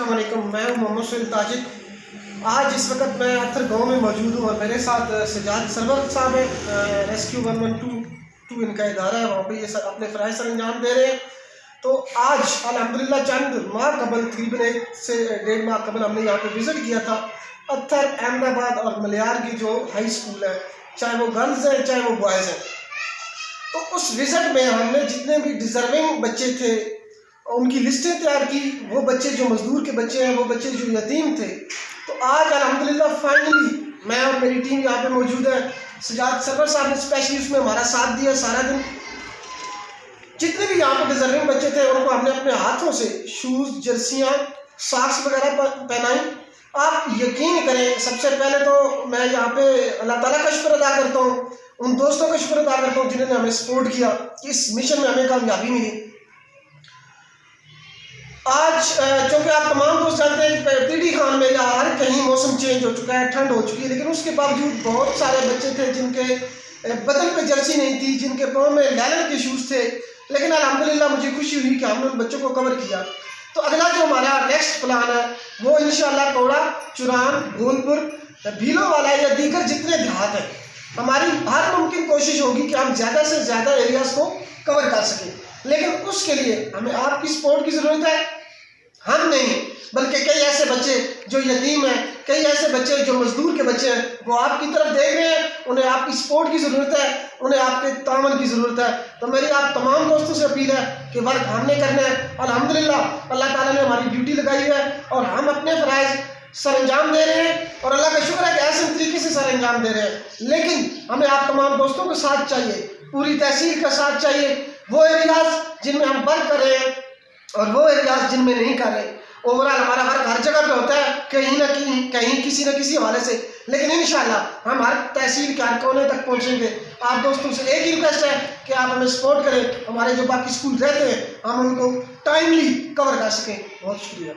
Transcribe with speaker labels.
Speaker 1: अस्सलाम वालेकुम, मैं हूं मोहम्मद सुहेल ताजिक। आज इस वक्त मैं अत्तर गांव में मौजूद हूँ और मेरे साथ सजाद सरवर साहब है। रेस्क्यू 1122 इनका इदारा है, वहाँ पे ये अपने फ़राइज़ सर अंजाम दे रहे हैं। तो आज अल्हम्दुलिल्लाह चंद माह कबल, तकरीबन 1 से 1.5 माह कबल हमने यहाँ पे विज़िट किया था। अत्तर, अहमदाबाद और मलियार की जो हाई स्कूल है, चाहे वो गर्ल्स हैं चाहे वो बॉयज़ हैं, तो उस विज़िट में हमने जितने भी डिज़र्विंग बच्चे थे उनकी लिस्टें तैयार की। वो बच्चे जो मजदूर के बच्चे हैं, वो बच्चे जो यतीम थे। तो आज अल्हम्दुलिल्लाह फाइनली मैं और मेरी टीम यहाँ पे मौजूद है। सजाद सरवर साहब ने स्पेशली उसमें हमारा साथ दिया सारा दिन। जितने भी यहाँ पे डिजर्विंग बच्चे थे उनको हमने अपने हाथों से शूज़, जर्सियाँ, सॉक्स वगैरह पहनाई। आप यकीन करें, सबसे पहले तो मैं यहाँ पे अल्लाह ताला का शुक्र अदा करता हूँ, उन दोस्तों का शुक्र अदा करता हूँ जिन्होंने हमें सपोर्ट किया कि इस मिशन में हमें कामयाबी मिली। आज चूँकि आप तमाम दोस्त जानते हैं कि पीडी खान में या हर कहीं मौसम चेंज हो चुका है, ठंड हो चुकी है, लेकिन उसके बावजूद बहुत सारे बच्चे थे जिनके बदन पे जर्सी नहीं थी, जिनके पाँव में लेदर के शूज़ थे। लेकिन अल्हम्दुलिल्लाह मुझे खुशी हुई कि हमने उन बच्चों को कवर किया। तो अगला जो हमारा नेक्स्ट प्लान है वो इंशाल्लाह कौड़ा, चुरान, गोलपुर, भीलोवाला या दीगर जितने देहात हैं, हमारी हर मुमकिन कोशिश होगी कि हम ज़्यादा से ज़्यादा एरियाज़ को कवर कर सकें। लेकिन उसके लिए हमें आपकी सपोर्ट की ज़रूरत है। हम नहीं बल्कि कई ऐसे बच्चे जो यतीम हैं, कई ऐसे बच्चे जो मजदूर के बच्चे हैं, वो आपकी तरफ देख रहे हैं, उन्हें आपकी सपोर्ट की ज़रूरत है, उन्हें आपके तामन की ज़रूरत है। तो मेरी आप तमाम दोस्तों से अपील है कि वर्क हमने करना है। अल्हम्दुलिल्लाह अल्लाह ताला ने हमारी ड्यूटी लगाई है और हम अपने फ़राइज़ सर अंजाम दे रहे हैं और अल्लाह का शुक्र है कि ऐसे तरीके से सर अंजाम दे रहे हैं। लेकिन हमें आप तमाम दोस्तों का साथ चाहिए, पूरी तहसील का साथ चाहिए। वो एरियाज़ जिनमें हम वर्क कर रहे हैं और वो एरियाज जिनमें नहीं कर रहे। ओवरऑल हमारा वर्क हर जगह पे होता है, कहीं ना कहीं किसी न किसी हवाले से, लेकिन इंशाल्लाह हम हर तहसील के हर कोने तक पहुंचेंगे। आप दोस्तों से एक ही रिक्वेस्ट है कि आप हमें सपोर्ट करें, हमारे जो बाकी स्कूल रहते हैं हम उनको टाइमली कवर कर सकें। बहुत शुक्रिया।